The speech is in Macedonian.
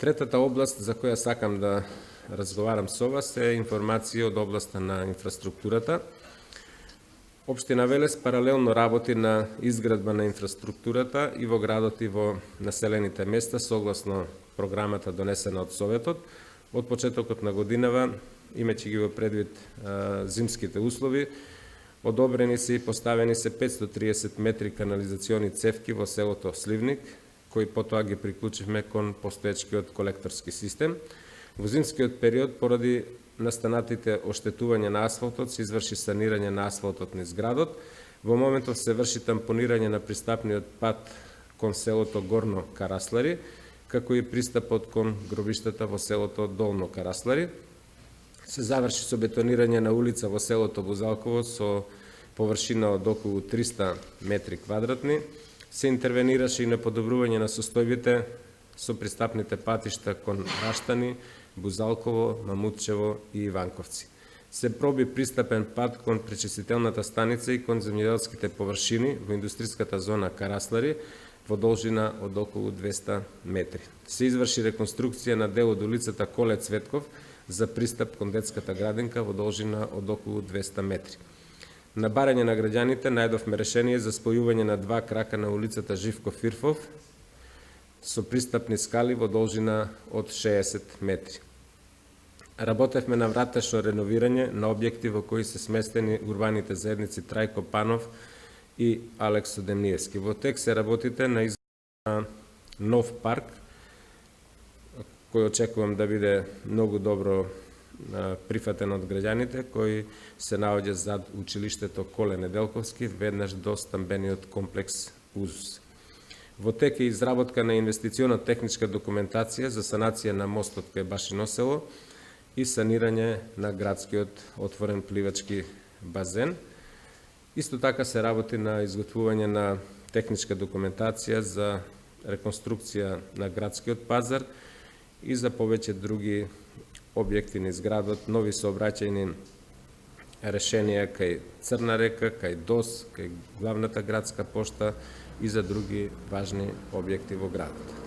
Третата област за која сакам да разговарам со вас е информација од областа на инфраструктурата. Општина Велес паралелно работи на изградба на инфраструктурата и во градот и во населените места согласно програмата донесена од Советот. Од почетокот на годинава, имајќи ги во предвид зимските услови, одобрени се и поставени се 530 метри канализациони цевки во селото Сливник, кои потоа ги приклучивме кон постоечкиот колекторски систем. Во зимскиот период, поради настанатите оштетување на асфалтот, се изврши санирање на асфалтот низ градот. Во моментов се врши тампонирање на пристапниот пат кон селото Горно Караслари, како и пристапот кон гробиштата во селото Долно Караслари. Се заврши со бетонирање на улица во селото Бузалково со површина од околу 300 метри квадратни. Се интервенираше и на подобрување на состојбите со пристапните патишта кон Раштани, Бузалково, Мамутчево и Иванковци. Се проби пристапен пат кон пречистителната станица и кон земјоделските површини во индустриската зона Караслари во должина од околу 200 метри. Се изврши реконструкција на дел од улицата Коле Цветков за пристап кон детската градинка во должина од околу 200 метри. На барање на граѓаните најдовме решение за спојување на два крака на улицата Живко Фирфов со пристапни скали во должина од 60 метри. Работевме на вратешно реновирање на објекти во кои се сместени урбаните заедници Трајко Панов и Алексо Демниевски. Во тек се работите на изградба на нов парк, кој очекувам да биде многу добро прифатен од граѓаните, кои се наоѓа зад училиштето Коле Неделковски, веднаш до стамбениот комплекс УЗУС. Во тек е изработка на инвестициона техничка документација за санација на мостот кај Башино село и санирање на градскиот отворен пливачки базен. Исто така се работи на изготвување на техничка документација за реконструкција на градскиот пазар и за повеќе други објекти низ градот, нови сообраќајни решенија кај Црна река, кај ДОС, кај главната градска пошта и за други важни објекти во градот.